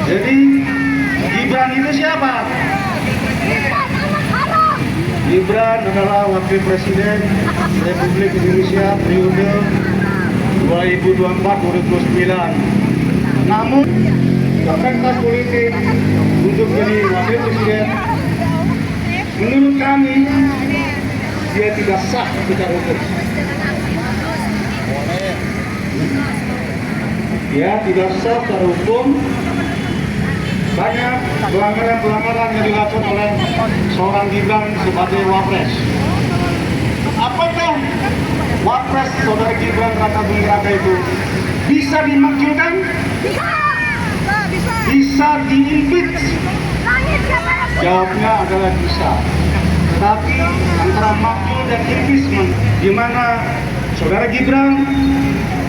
Jadi Gibran itu siapa? Gibran adalah Wakil Presiden Republik Indonesia periode 2024-2029. Namun kapasitas politik untuk jadi Wakil Presiden menurut kami dia tidak sah secara hukum. Dia tidak sah secara hukum. Banyak pelanggaran-pelanggaran yang dilakukan oleh seorang Gibran sebagai Wapres. Apakah Wapres saudara Gibran Raka Buming Raka itu bisa dimakzulkan? Bisa diimpeach? Jawabnya adalah bisa. Tapi antara makzul dan impeachment, di mana saudara Gibran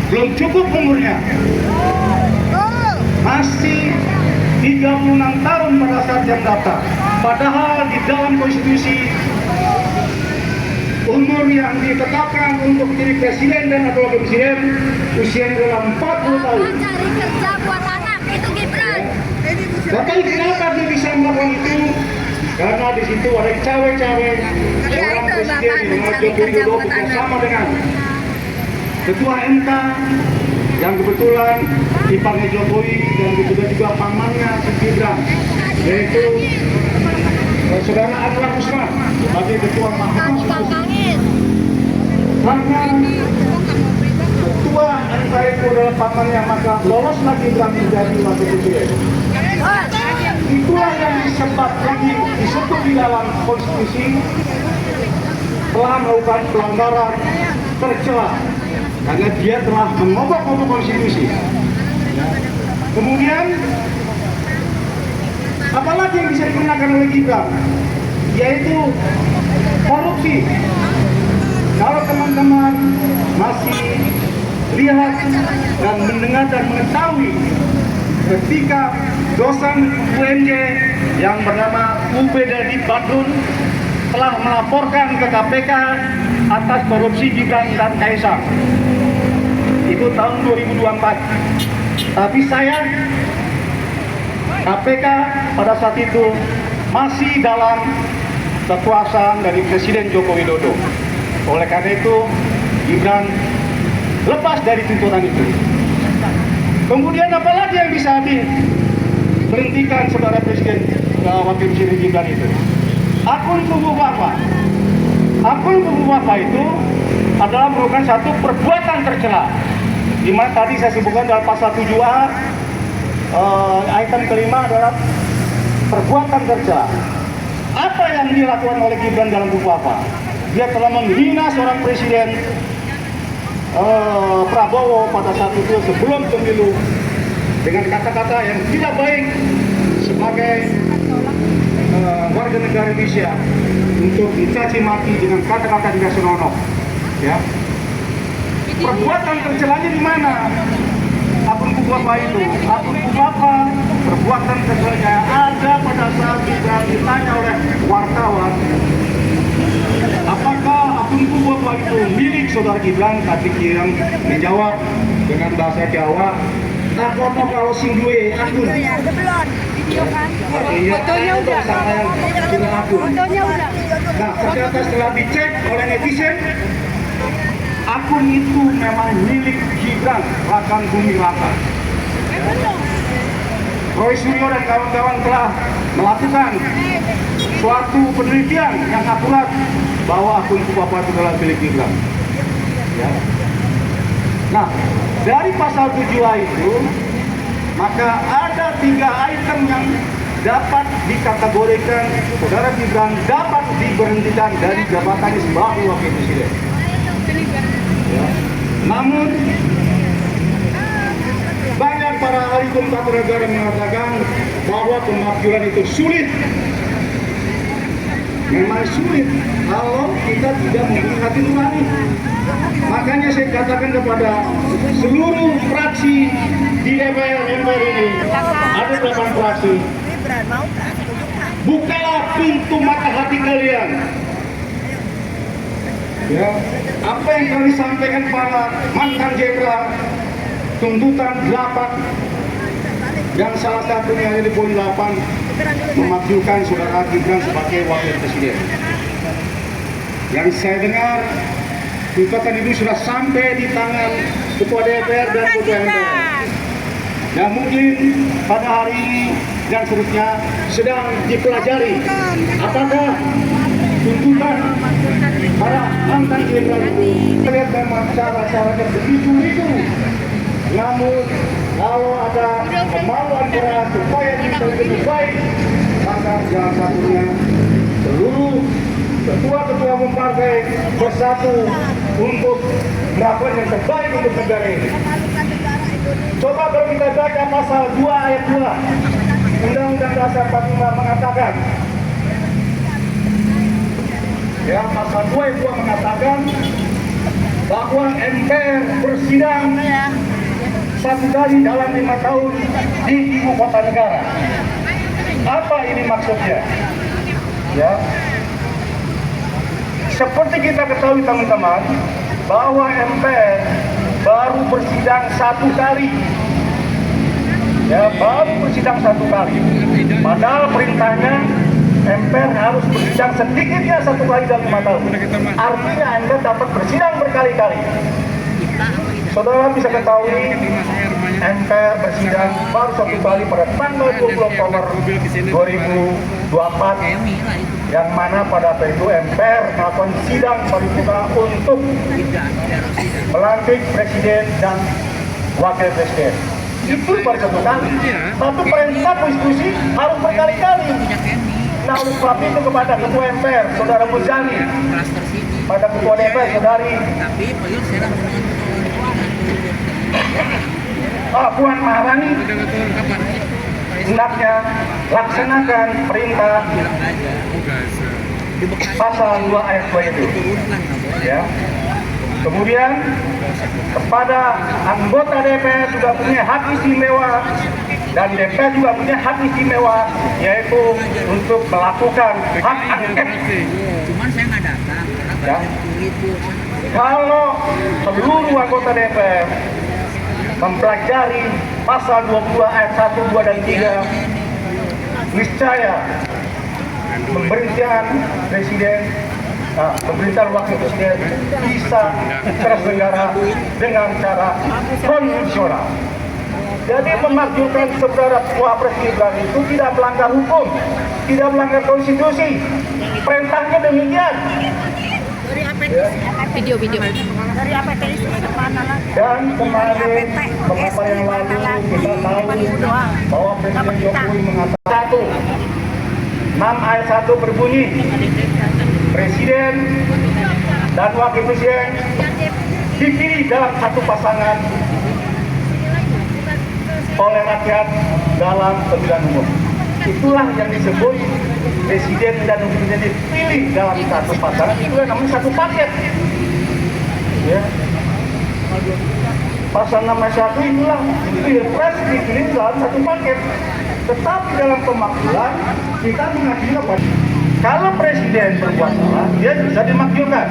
belum cukup umurnya, masih 36 tahun pada saat yang datang. Padahal di dalam konstitusi umur yang ditetapkan untuk menjadi presiden dan atau wakil presiden usianya adalah 40 tahun. Cari kerja buat anak itu Gibran. Tapi kenapa dia bisa melakukan itu? Karena di situ ada cawe-cawe seorang presiden yang Joko Widodo bersama dengan Ketua MK yang kebetulan iparnya Jokowi dan juga pamannya si Gibran, yaitu saudara Anwar Usman sebagai Ketua Mahkamah Konstitusi. Karena Ketua MK itu adalah pamannya, maka loloslah Gibran menjadi wakil presiden. Itulah yang disebut di dalam konstitusi telah melakukan pelanggaran tercela karena dia telah mengobok-obok konstitusi. Kemudian apalagi yang bisa digunakan oleh Gibran, yaitu korupsi. Kalau teman-teman masih lihat dan mendengar dan mengetahui ketika dosen UNJ yang bernama UB Dadi Badrun telah melaporkan ke KPK atas korupsi Gibran dan Kaisang. Itu tahun 2024. Tapi sayang, KPK pada saat itu masih dalam kekuasaan dari Presiden Joko Widodo. Oleh karena itu, Gibran lepas dari tuntutan itu. Kemudian apalagi yang bisa diberhentikan saudara Presiden Wakil Presiden Gibran itu? Akun tubuh Bapak. Akun tubuh Bapak itu adalah merupakan satu perbuatan tercela. Di mana tadi saya sebutkan dalam pasal 7A item kelima adalah perbuatan tercela. Apa yang dilakukan oleh Gibran dalam tubuh Bapak? Dia telah menghina seorang presiden Prabowo pada saat itu sebelum pemilu dengan kata-kata yang tidak baik sebagai warga negara Indonesia, untuk dicaci maki dengan kata-kata tidak senonoh. Ya. Perbuatan tercelanya di mana? Akun buku apa itu? Akun buku apa? Perbuatan tercelanya ada pada saat ditanya oleh wartawan, apakah akun buku apa itu milik saudara Gibran? Tapi Gibran menjawab dengan bahasa Jawa, tak kono kalau sing duwe akun. Fotonya udah. Fotonya udah. Nah, ternyata setelah dicek oleh netizen, akun itu memang milik Gibran Raka Buming Raka. Roy Suryo dan kawan-kawan telah melakukan suatu penelitian yang akurat bahwa akun Bapak itu adalah milik Gibran. Ya. Nah, dari pasal 7A itu, maka ada 3 item yang dapat dikategorikan saudara Gibran dapat diberhentikan dari jabatannya sebagai wakil presiden. Ya. Namun banyak para ahli hukum tata negara mengatakan bahwa pemakzulan itu sulit. Memang sulit kalau kita tidak memiliki hati nurani. Makanya saya katakan kepada seluruh fraksi di DPR MPR ini, ada 8 fraksi, bukalah pintu mata hati kalian. Ya, apa yang kami sampaikan para mantan jenderal, tuntutan 8 Dan salah satunya di poin 8 memajukan saudara Gibran sebagai wakil presiden. Yang saya dengar gugatan itu sudah sampai di tangan Ketua DPR dan Ketua MPR. Dan mungkin pada hari ini dan seterusnya sedang dipelajari apakah tuntutan para mantan jenderal itu terlihat memang cara-caranya begitu itu. Namun kalau ada kemauan keras supaya bisa lebih baik, maka salah satunya seluruh ketua-ketua umum partai bersatu untuk melakukan yang terbaik untuk negara ini. Coba kalau kita baca pasal 2 ayat 2 Undang-Undang Dasar 45 mengatakan, ya, pasal 2 ayat 2 mengatakan bahwa MPR bersidang 1 kali dalam 5 tahun di ibu kota negara. Apa ini maksudnya? Ya, seperti kita ketahui teman-teman, bahwa MPR baru bersidang 1 kali. Ya, baru bersidang 1 kali. Padahal perintahnya MPR harus bersidang sedikitnya 1 kali dalam 5 tahun. Artinya Anda dapat bersidang berkali-kali. Saudara bisa ketahui MPR bersidang baru 1 kali pada tanggal 20 Oktober 2024, yang mana pada saat itu MPR melakukan sidang paripurna untuk melantik presiden dan wakil presiden. Itu baru 1 kali. Tapi perintah konstitusi harus berkali-kali. Nah, oleh sebab itu kepada Ketua MPR, Saudara Muzani, pada Ketua DPR, Saudari Puan Maharani, hendaknya laksanakan perintah pasal 2 ayat 2 itu. Ya. Kemudian kepada anggota DPR juga punya hak istimewa dan DPR juga punya hak istimewa, yaitu untuk melakukan hak angket. Cuman saya nggak datang karena itu. Kalau seluruh anggota DPR mempelajari pasal 22 ayat 1, 2, dan 3, niscaya pemerintahan presiden, pemerintahan wakil presiden bisa terselenggara dengan cara konstitusional. Jadi memakzulkan saudara Wapres Gibran itu tidak melanggar hukum, tidak melanggar konstitusi. Perintahnya demikian. Video-video. Dari APTI kemana lagi? Dan kemarin beberapa yang lalu kita tahu bahwa Presiden Jokowi mengatakan 6 ayat 1 berbunyi, Presiden dan Wakil Presiden dipilih dalam satu pasangan oleh rakyat dalam pemilihan umum. Itulah yang disebut Presiden dan Wakil Presiden dipilih dalam satu pasangan, itu namanya satu paket. Ya. Pasal 6 ayat 1 itulah Pilpres dipilih dalam satu paket. Tetapi dalam pemakzulan kita mengajukan apa? Kalau presiden berbuat salah, dia bisa dimakzulkan.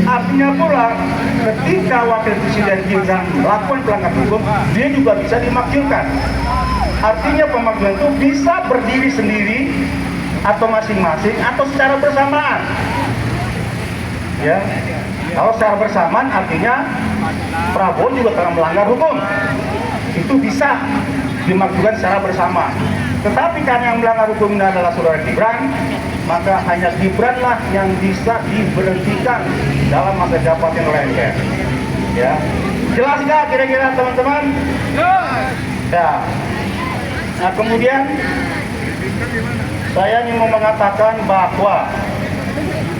Artinya pula ketika wakil presiden Gibran melakukan pelanggaran hukum, dia juga bisa dimakzulkan. Artinya pemakzulan itu bisa berdiri sendiri atau masing-masing atau secara bersamaan. Ya, kalau secara bersamaan artinya Prabowo juga telah melanggar hukum. Itu bisa dimakzulkan secara bersama. Tetapi karena yang melanggar hukum ini adalah saudara Gibran, maka hanya Gibranlah yang bisa diberhentikan dalam masa jabatan oleh MPR. Ya, jelas nggak kira-kira teman-teman? Ya. Nah, kemudian saya ingin mengatakan bahwa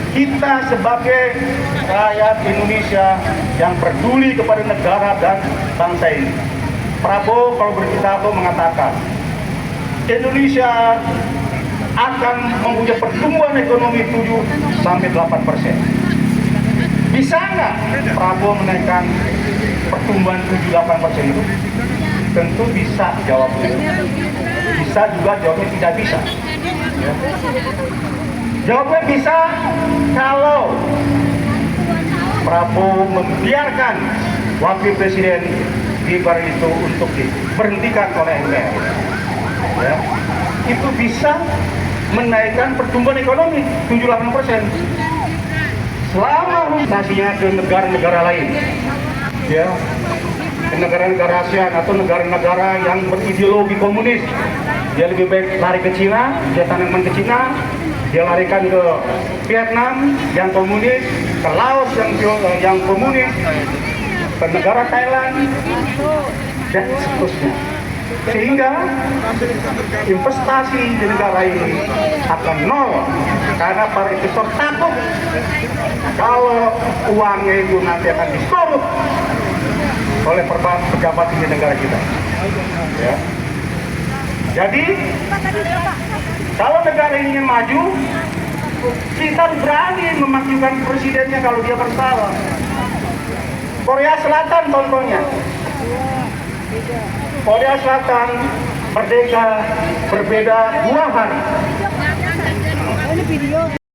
kita sebagai rakyat Indonesia yang peduli kepada negara dan bangsa ini, Prabowo kalau berpidato mengatakan Indonesia akan mempunyai pertumbuhan ekonomi 7-8%. Bisa nggak Prabowo menaikkan pertumbuhan 7-8% itu? Tentu bisa jawabnya. Bisa juga jawabnya tidak bisa. Ya. Jawabnya bisa kalau Prabowo membiarkan Wakil Presiden Gibran itu untuk diberhentikan oleh MPR, ya, itu bisa menaikkan pertumbuhan ekonomi 7-8%. Selama investasinya ke negara-negara lain, ya, ke negara-negara ASEAN atau negara-negara yang berideologi komunis, dia lebih baik lari ke Cina, dia tanamkan ke Cina, dia larikan ke Vietnam yang komunis, ke Laos yang komunis, ke negara Thailand, dan seterusnya. Sehingga investasi di negara ini akan nol karena para investor takut kalau uangnya itu nanti akan dikorup oleh pejabat di negara kita. Ya. Jadi kalau negara ini ingin maju, kita berani memajukan presidennya kalau dia bersalah. Korea Selatan contohnya. Korea Selatan merdeka berbeda 2 hari.